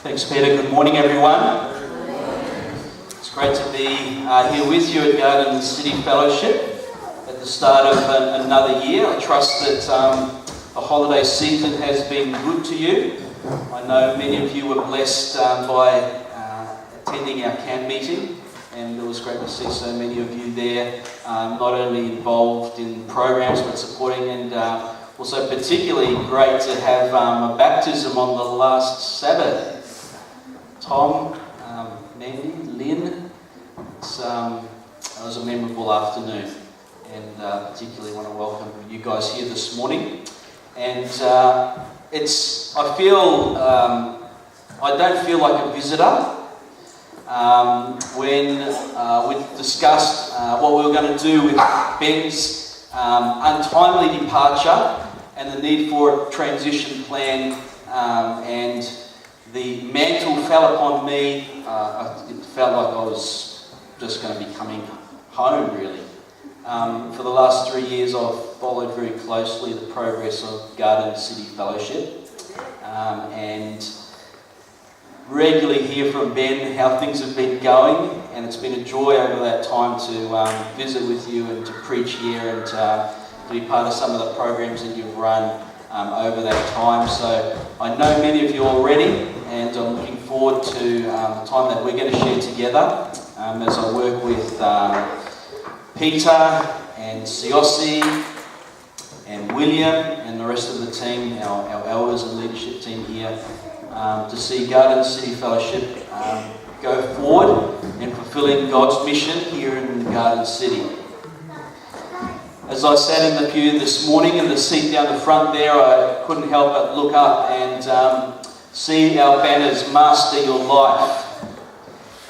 Thanks, Peter. Good morning, everyone. It's great to be here with you at Garden City Fellowship at the start of another year. I trust that the holiday season has been good to you. I know many of you were blessed by attending our camp meeting, and it was great to see so many of you there, not only involved in programs but supporting, and also particularly great to have a baptism on the last Sabbath. Tom, Mandy, Lynn, it was a memorable afternoon, and particularly want to welcome you guys here this morning. And I don't feel like a visitor. When we discussed what we were going to do with Ben's untimely departure and the need for a transition plan, and the mantle fell upon me, it felt like I was just going to be coming home, really. For the last 3 years, I've followed very closely the progress of Garden City Fellowship, and regularly hear from Ben how things have been going, and it's been a joy over that time to visit with you and to preach here and to be part of some of the programs that you've run over that time. So I know many of you already, and I'm looking forward to the time that we're going to share together as I work with Peter and Siosi and William and the rest of the team, our elders and leadership team here, to see Garden City Fellowship go forward in fulfilling God's mission here in Garden City. As I sat in the pew this morning in the seat down the front there, I couldn't help but look up and see our banners, Master Your Life.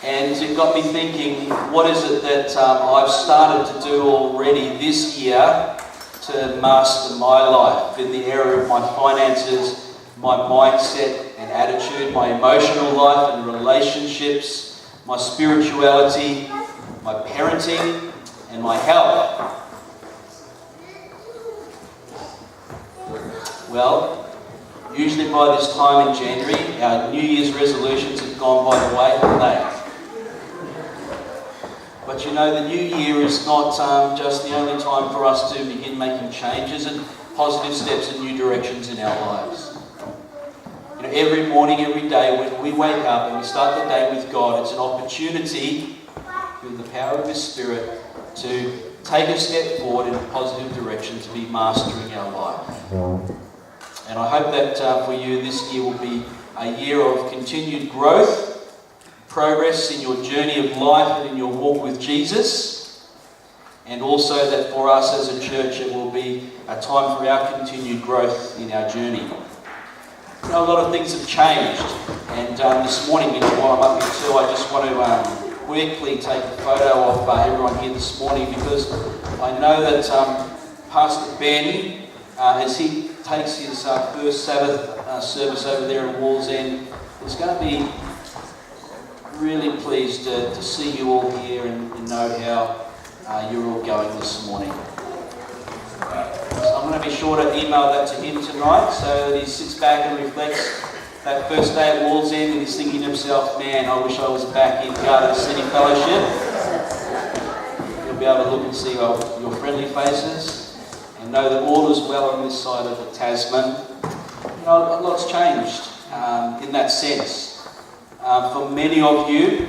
And it got me thinking, what is it that I've started to do already this year to master my life in the area of my finances, my mindset and attitude, my emotional life and relationships, my spirituality, my parenting, and my health. Well, usually by this time in January, our New Year's resolutions have gone by the way, haven't they? But you know, the new year is not just the only time for us to begin making changes and positive steps in new directions in our lives. You know, every morning, every day, when we wake up and we start the day with God, it's an opportunity, through the power of His Spirit, to take a step forward in a positive direction to be mastering our life. And I hope that for you this year will be a year of continued growth, progress in your journey of life and in your walk with Jesus, and also that for us as a church it will be a time for our continued growth in our journey. You know, a lot of things have changed, and this morning, you know, while I'm up here too, I just want to quickly take a photo of everyone here this morning, because I know that Pastor Ben, as he takes his first Sabbath service over there in Wallsend, is going to be really pleased to see you all here and know how you're all going this morning. So I'm going to be sure to email that to him tonight, so that he sits back and reflects that first day at Wallsend and he's thinking to himself, man, I wish I was back in Garden City Fellowship. You'll be able to look and see your friendly faces and know that all is well on this side of the Tasman. You know, a lot's changed in that sense. For many of you,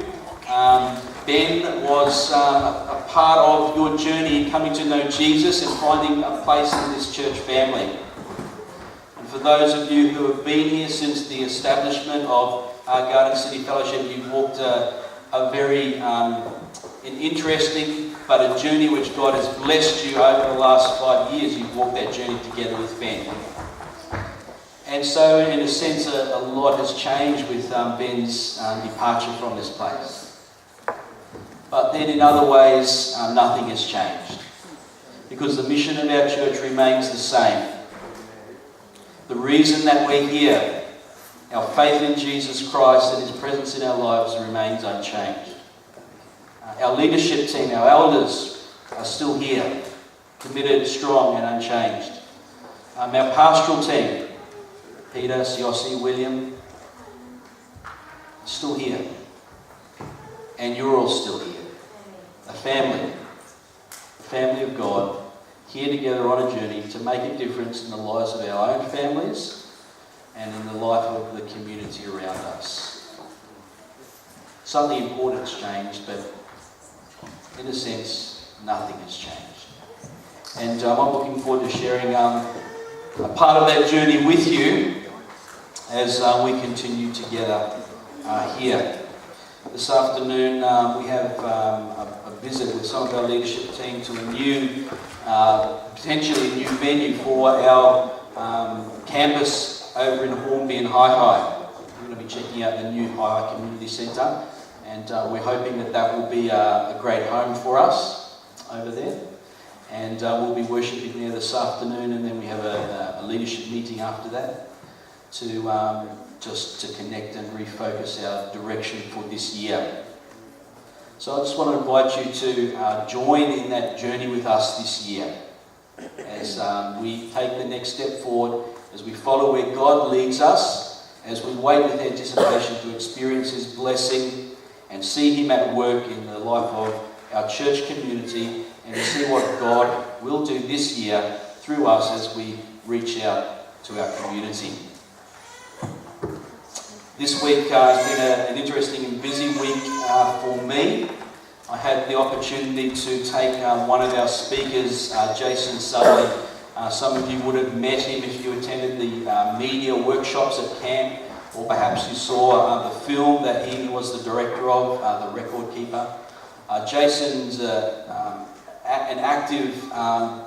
Ben was a part of your journey in coming to know Jesus and finding a place in this church family. And for those of you who have been here since the establishment of Garden City Fellowship, you've walked a very an interesting but a journey which God has blessed you over the last 5 years. You've walked that journey together with Ben. And so, in a sense, a lot has changed with Ben's departure from this place. But then in other ways, nothing has changed, because the mission of our church remains the same. The reason that we're here, our faith in Jesus Christ and His presence in our lives, remains unchanged. Our leadership team, our elders, are still here, committed, strong and unchanged. Our pastoral team, Peter, Siosi, William, still here. And you're all still here. A family of God, here together on a journey to make a difference in the lives of our own families and in the life of the community around us. Something important's changed, but in a sense, nothing has changed. And I'm looking forward to sharing a part of that journey with you as we continue together here. This afternoon we have a visit with some of our leadership team to a new, potentially a new venue for our campus over in Hornby and High. We're going to be checking out the new High Community Centre, and we're hoping that that will be a great home for us over there. And we'll be worshipping there this afternoon, and then we have a leadership meeting after that to just to connect and refocus our direction for this year. So I just want to invite you to join in that journey with us this year as we take the next step forward, as we follow where God leads us, as we wait with anticipation to experience His blessing and see Him at work in the life of our church community, and to see what God will do this year through us as we reach out to our community. This week has been an interesting and busy week for me. I had the opportunity to take one of our speakers, Jason Sully. Some of you would have met him if you attended the media workshops at camp, or perhaps you saw the film that he was the director of, The Record Keeper. Jason's an active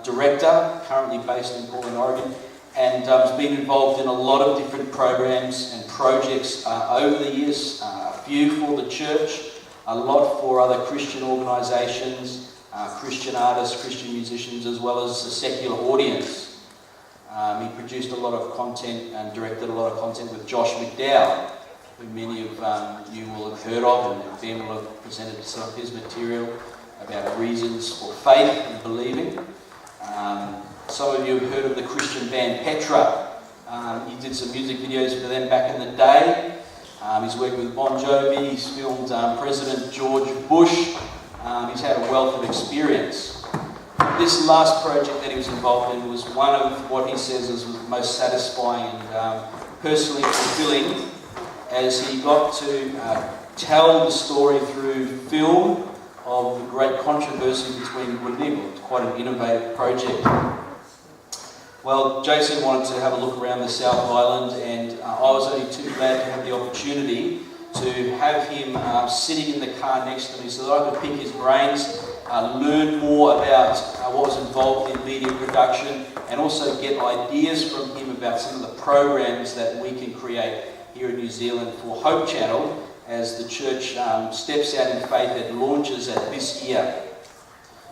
director, currently based in Portland, Oregon, and has been involved in a lot of different programs and projects over the years, a few for the church, a lot for other Christian organisations, Christian artists, Christian musicians, as well as the secular audience. He produced a lot of content and directed a lot of content with Josh McDowell, who many of you will have heard of, and Ben will have presented some of his material about reasons for faith and believing. Some of you have heard of the Christian band Petra. He did some music videos for them back in the day. He's worked with Bon Jovi. He's filmed President George Bush. He's had a wealth of experience. This last project that he was involved in was one of what he says is the most satisfying and personally fulfilling, as he got to tell the story through film of the great controversy between Guinea. It's quite an innovative project. Well, Jason wanted to have a look around the South Island, and I was only too glad to have the opportunity to have him sitting in the car next to me so that I could pick his brains, learn more about what was involved in media production, and also get ideas from him about some of the programs that we can create here in New Zealand for Hope Channel as the church steps out in faith and launches at this year.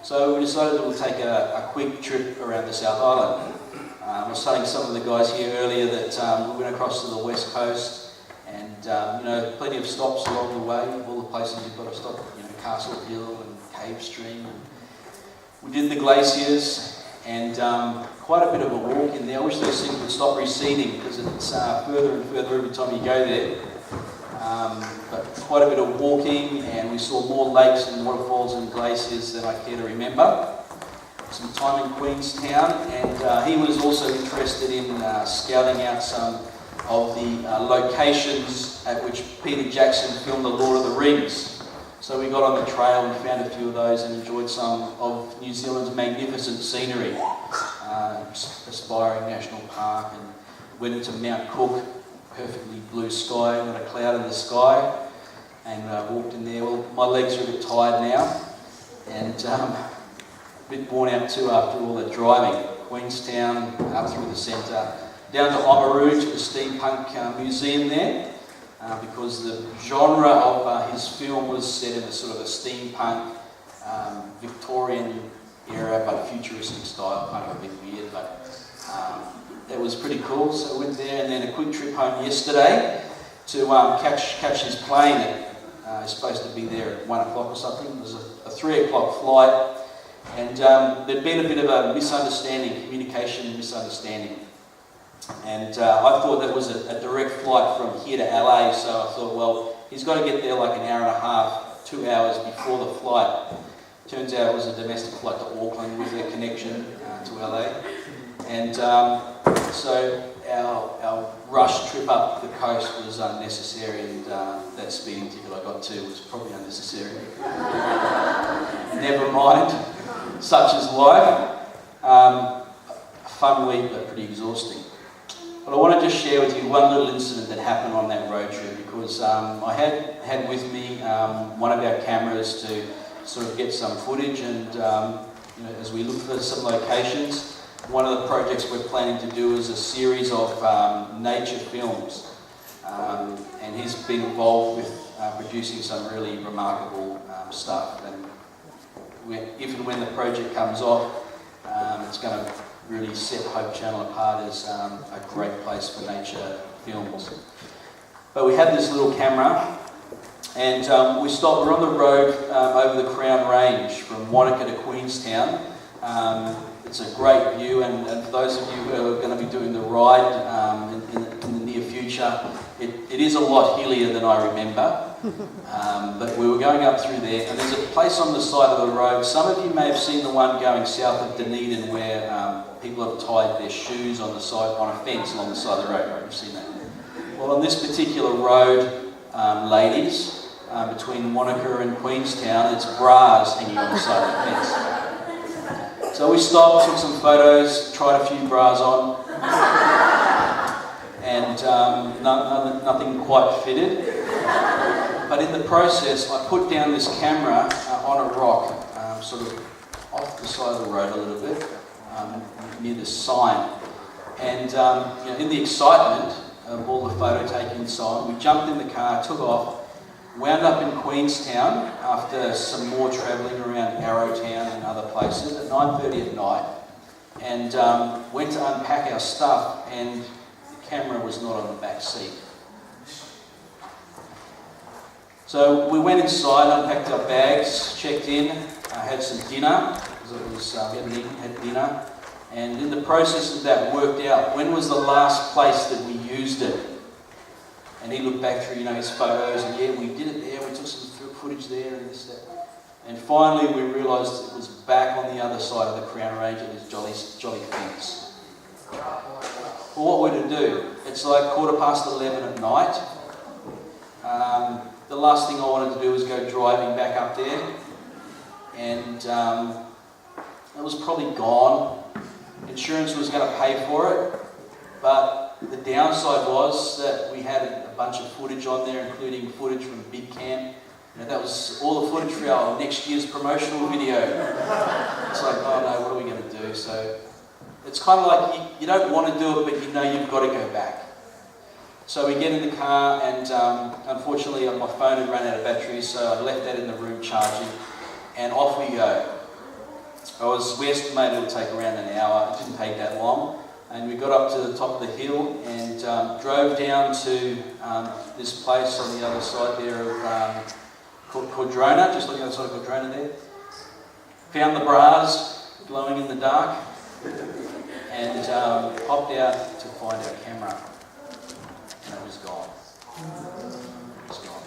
So we decided we'll take a quick trip around the South Island. I was telling some of the guys here earlier that we went across to the west coast, and plenty of stops along the way, all the places you've got to stop, Castle Hill and Cave Stream. And we did the glaciers, and quite a bit of a walk in there. I wish those things would stop receding, because it's further and further every time you go there. But quite a bit of walking, and we saw more lakes and waterfalls and glaciers than I care to remember. Some time in Queenstown, and he was also interested in scouting out some of the locations at which Peter Jackson filmed The Lord of the Rings. So we got on the trail and found a few of those and enjoyed some of New Zealand's magnificent scenery. Aspiring National Park, and went into Mount Cook, perfectly blue sky, not a cloud in the sky, and walked in there. Well, my legs are a bit tired now, and a bit worn out too after all the driving. Queenstown, up through the centre, down to Oamaru to the Steampunk Museum there, because the genre of his film was set in a sort of a steampunk, Victorian era, but futuristic style, kind of a bit weird, but it was pretty cool. So I went there, and then a quick trip home yesterday to catch his plane that is supposed to be there at 1 o'clock or something. It was a 3 o'clock flight, and there'd been a bit of a communication misunderstanding. And I thought that was a direct flight from here to LA, so I thought, well, he's got to get there like an hour and a half, 2 hours before the flight. Turns out it was a domestic flight to Auckland with a connection to LA. And so our rush trip up the coast was unnecessary, and that speeding ticket I got too was probably unnecessary. Never mind, such is life. A fun week, but pretty exhausting. But I want to just share with you one little incident that happened on that road trip, because I had with me one of our cameras to sort of get some footage, and as we look for some locations, one of the projects we're planning to do is a series of nature films, and he's been involved with producing some really remarkable stuff, and if and when the project comes off, it's going to really set Hope Channel apart as a great place for nature films. But we had this little camera, and we're on the road over the Crown Range from Wanaka to Queenstown. It's a great view, and for those of you who are going to be doing the ride in the near future, it is a lot hillier than I remember. But we were going up through there, and there's a place on the side of the road. Some of you may have seen the one going south of Dunedin where people have tied their shoes on the side, on a fence along the side of the road. Right? You've seen that? Well, on this particular road, ladies, between Wanaka and Queenstown, it's bras hanging on the side of the fence. So we stopped, took some photos, tried a few bras on, and nothing quite fitted. But in the process, I put down this camera on a rock, sort of off the side of the road a little bit, near the sign. And in the excitement of all the photo taking and so on, we jumped in the car, took off, wound up in Queenstown after some more travelling around Arrowtown and other places at 9:30 at night, and went to unpack our stuff, and the camera was not on the back seat. So we went inside, unpacked our bags, checked in, had some dinner, because we hadn't eaten, had dinner, and in the process of that worked out when was the last place that we used it. And he looked back through, his photos, and yeah, we did it there, we took some footage there and this, that. And finally we realised it was back on the other side of the Crown Range at this jolly fence. Well, what were to do? It's like 11:15 at night. The last thing I wanted to do was go driving back up there, and it was probably gone. Insurance was going to pay for it, but the downside was that we had a bunch of footage on there, including footage from Big Camp. That was all the footage for our next year's promotional video. It's like, oh no, what are we going to do? So it's kind of like you don't want to do it, but you've got to go back. So we get in the car, and unfortunately my phone had run out of battery, so I left that in the room charging, and off we go. We estimated it would take around an hour. It didn't take that long. And we got up to the top of the hill and drove down to this place on the other side there of called Cordrona, just looking outside of Cordrona there. Found the bras glowing in the dark, and popped out to find our camera, and it was gone. It was gone.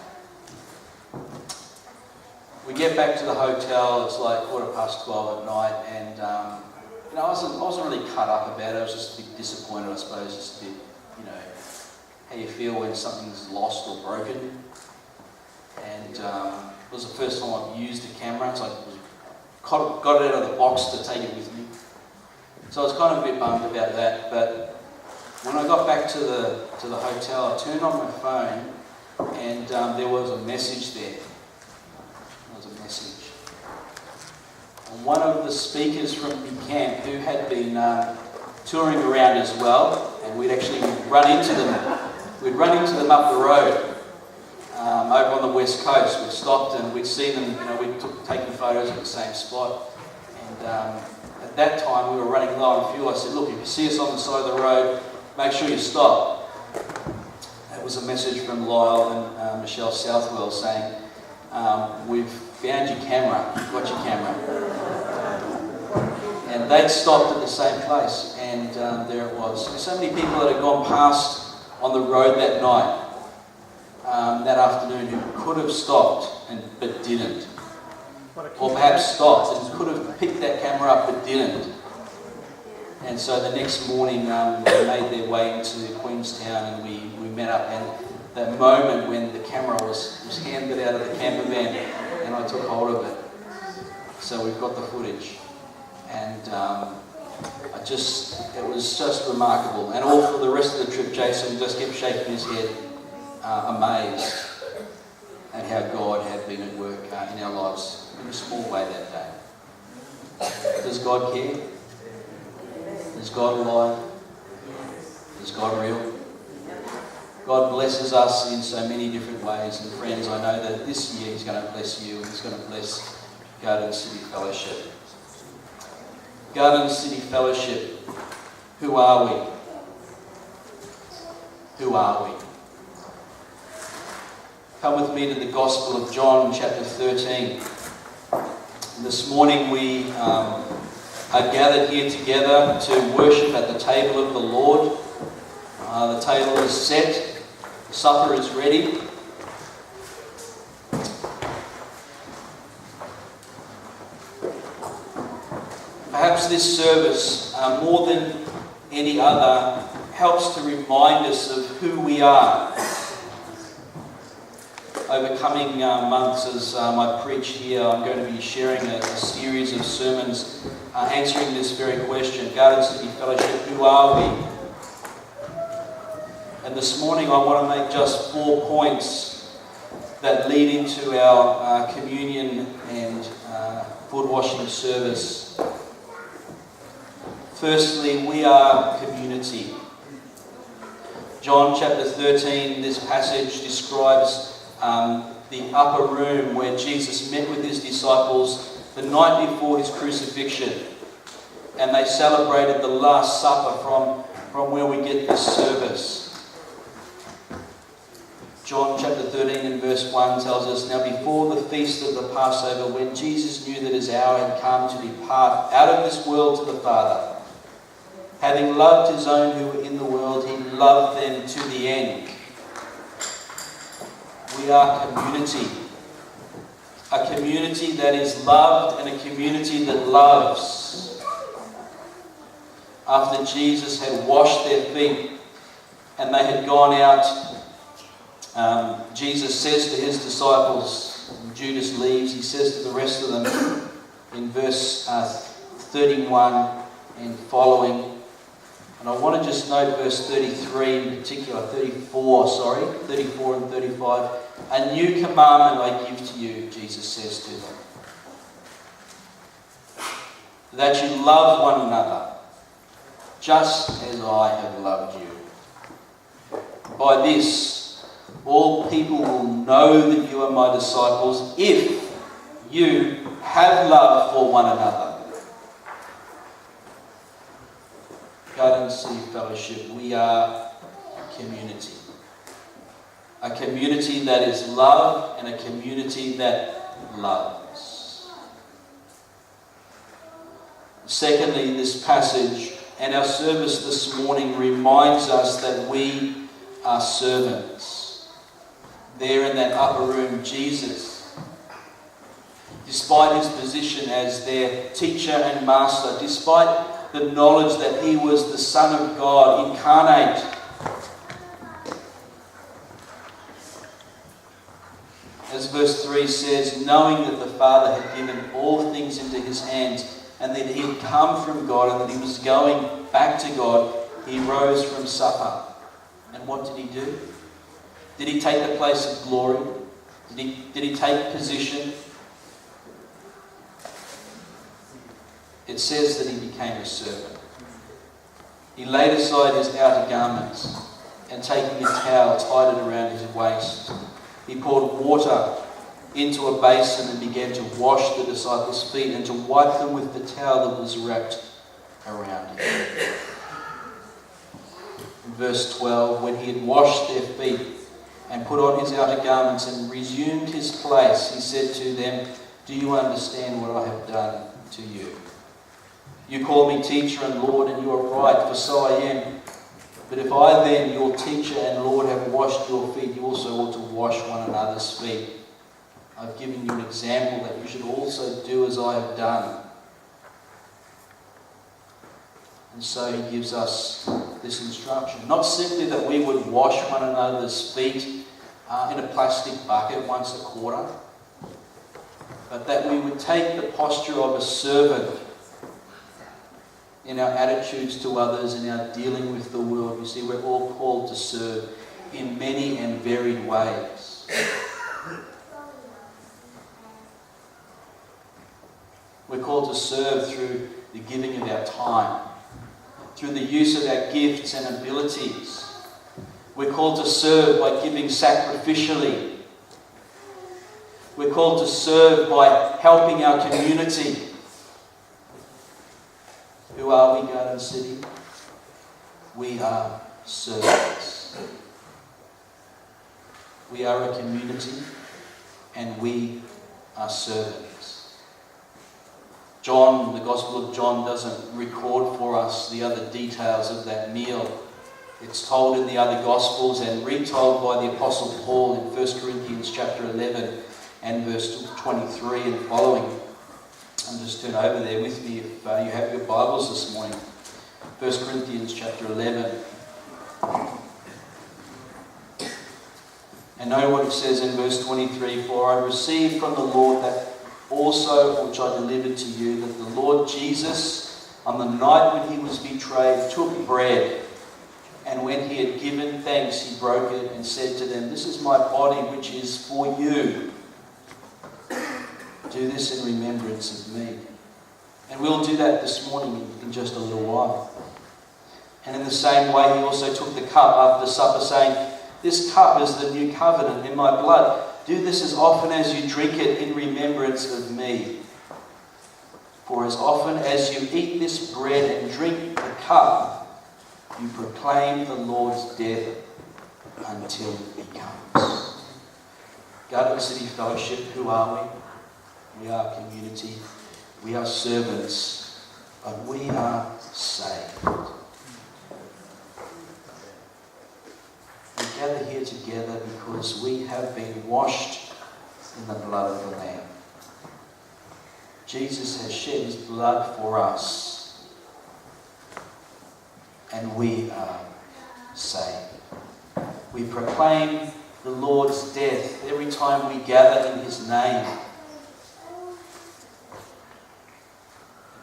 We get back to the hotel. It's like 12:15 at night, and I wasn't really cut up about it. I was just a bit disappointed, I suppose, just a bit, how you feel when something's lost or broken. And it was the first time I've used a camera. It's like got it out of the box to take it with me. So I was kind of a bit bummed about that. But when I got back to the hotel, I turned on my phone, and there was a message there. There was a message. One of the speakers from Big Camp, who had been touring around as well, and we'd actually run into them. We'd run into them up the road over on the west coast. We'd stopped and we'd seen them. We'd taken photos at the same spot. And at that time, we were running low on fuel. I said, "Look, if you see us on the side of the road, make sure you stop." It was a message from Lyle and Michelle Southwell saying, "We've found your camera, we've got your camera." And they'd stopped at the same place, and there it was. There's so many people that had gone past on the road that night, that afternoon, who could have stopped but didn't. Or perhaps stopped and could have picked that camera up but didn't. And so the next morning they made their way into Queenstown, and we met up, and that moment when the camera was handed out of the camper van and I took hold of it. So we've got the footage, and it was just remarkable. And all for the rest of the trip, Jason just kept shaking his head, amazed at how God had been at work in our lives in a small way that day. Does God care? Is God alive? Is God real? God blesses us in so many different ways. And friends, I know that this year He's going to bless you, and He's going to bless Garden City Fellowship. Garden City Fellowship, who are we? Who are we? Come with me to the Gospel of John, chapter 13. This morning we are gathered here together to worship at the table of the Lord. The table is set, the supper is ready. Perhaps this service, more than any other, helps to remind us of who we are. Over coming months, as I preach here, I'm going to be sharing a series of sermons answering this very question. Garden City Fellowship, who are we? And this morning I want to make just 4 points that lead into our communion and foot washing service. Firstly, we are community. John chapter 13, this passage describes the upper room where Jesus met with his disciples the night before his crucifixion. And they celebrated the Last Supper from where we get this service. John chapter 13 and verse 1 tells us, "Now before the feast of the Passover, when Jesus knew that his hour had come to depart out of this world to the Father, having loved his own who were in the world, he loved them to the end." We are community. A community that is loved and a community that loves. After Jesus had washed their feet and they had gone out, Jesus says to his disciples, Judas leaves, he says to the rest of them in verse 31 and following, and I want to just note verse 33 in particular, 34 and 35. "A new commandment I give to you," Jesus says to them, "that you love one another, just as I have loved you. By this, all people will know that you are my disciples, if you have love for one another." Garden City Fellowship, we are a community. A community that is loved and a community that loves. Secondly, this passage and our service this morning reminds us that we are servants. There in that upper room, Jesus, despite his position as their teacher and master, despite the knowledge that he was the Son of God incarnate, as verse 3 says, knowing that the Father had given all things into his hands and that he had come from God and that he was going back to God, he rose from supper. And what did he do? Did he take the place of glory? Did he take position? It says that he became a servant. He laid aside his outer garments and taking a towel tied it around his waist, he poured water into a basin and began to wash the disciples' feet and to wipe them with the towel that was wrapped around him. In verse 12, when he had washed their feet and put on his outer garments and resumed his place, he said to them, "Do you understand what I have done to you? You call me teacher and Lord, and you are right, for so I am. But if I then, your teacher and Lord, have washed your feet, you also ought to wash one another's feet. I've given you an example that you should also do as I have done. And so he gives us this instruction. Not simply that we would wash one another's feet in a plastic bucket once a quarter, but that we would take the posture of a servant in our attitudes to others, in our dealing with the world. You see, we're all called to serve in many and varied ways. We're called to serve through the giving of our time, through the use of our gifts and abilities. We're called to serve by giving sacrificially. We're called to serve by helping our community. Who are we, Garden City? We are servants. We are a community and we are servants. John, the Gospel of John, doesn't record for us the other details of that meal. It's told in the other Gospels and retold by the Apostle Paul in 1 Corinthians chapter 11 and verse 23 and following. And just turn over there with me if you have your Bibles this morning. 1 Corinthians chapter 11. And know what it says in verse 23. For I received from the Lord that also which I delivered to you, that the Lord Jesus, on the night when he was betrayed, took bread. And when he had given thanks, he broke it and said to them, This is my body which is for you. Do this in remembrance of me. And we'll do that this morning in just a little while. And in the same way, he also took the cup after supper, saying, This cup is the new covenant in my blood. Do this as often as you drink it in remembrance of me. For as often as you eat this bread and drink the cup, you proclaim the Lord's death until he comes. Garden City Fellowship, who are we? We are community, we are servants, but we are saved. We gather here together because we have been washed in the blood of the Lamb. Jesus has shed his blood for us, and we are saved. We proclaim the Lord's death every time we gather in his name.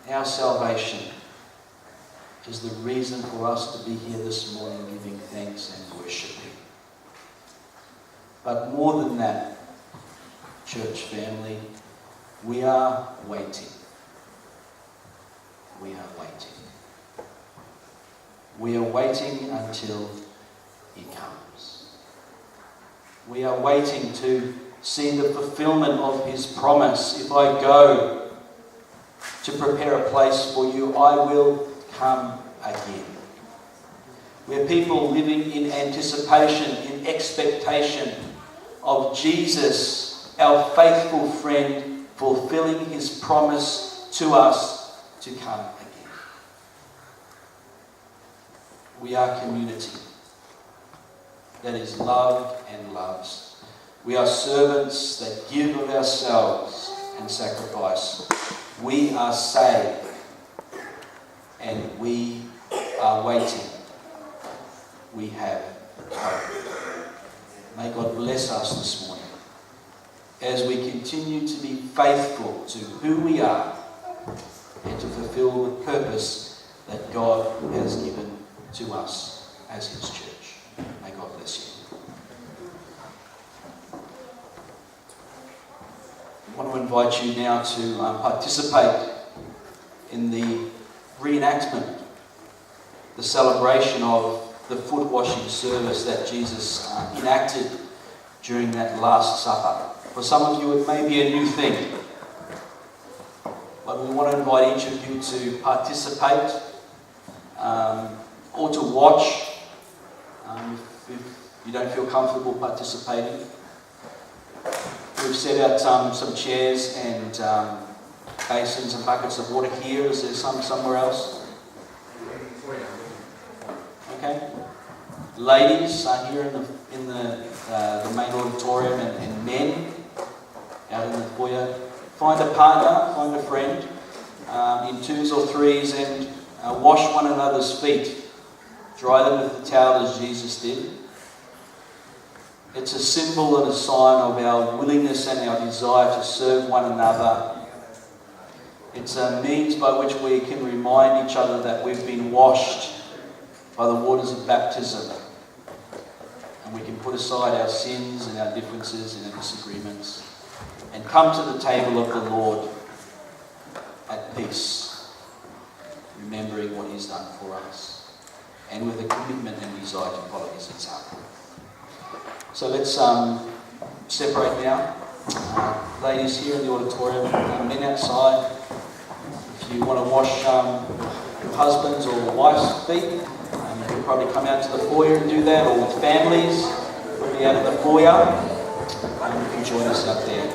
Our salvation is the reason for us to be here this morning giving thanks and worshiping. But more than that, church family, we are waiting. We are waiting. We are waiting until he comes. We are waiting to see the fulfillment of his promise. If I go to prepare a place for you, I will come again. We're people living in anticipation, in expectation of Jesus, our faithful friend, fulfilling his promise to us to come again. We are community that is loved and loves. We are servants that give of ourselves and sacrifice. We are saved and we are waiting. We have hope. May God bless us this morning as we continue to be faithful to who we are and to fulfill the purpose that God has given to us as his church. May God bless you. I want to invite you now to participate in the reenactment, the celebration of the foot washing service that Jesus enacted during that Last Supper. For some of you, it may be a new thing, but we want to invite each of you to participate or to watch if you don't feel comfortable participating. We've set out some chairs and basins and buckets of water here. Is there some somewhere else? Okay. Ladies are here in the main auditorium, and men out in the foyer. Find a partner, find a friend, in twos or threes, and wash one another's feet. Dry them with the towel as Jesus did. It's a symbol and a sign of our willingness and our desire to serve one another. It's a means by which we can remind each other that we've been washed by the waters of baptism. And we can put aside our sins and our differences and our disagreements and come to the table of the Lord at peace, remembering what He's done for us, and with a commitment and desire to follow His example. So let's separate now. Ladies here in the auditorium, men outside. If you want to wash your husband's or wife's feet, you can probably come out to the foyer and do that, or with families, probably out of the foyer. You can join us out there.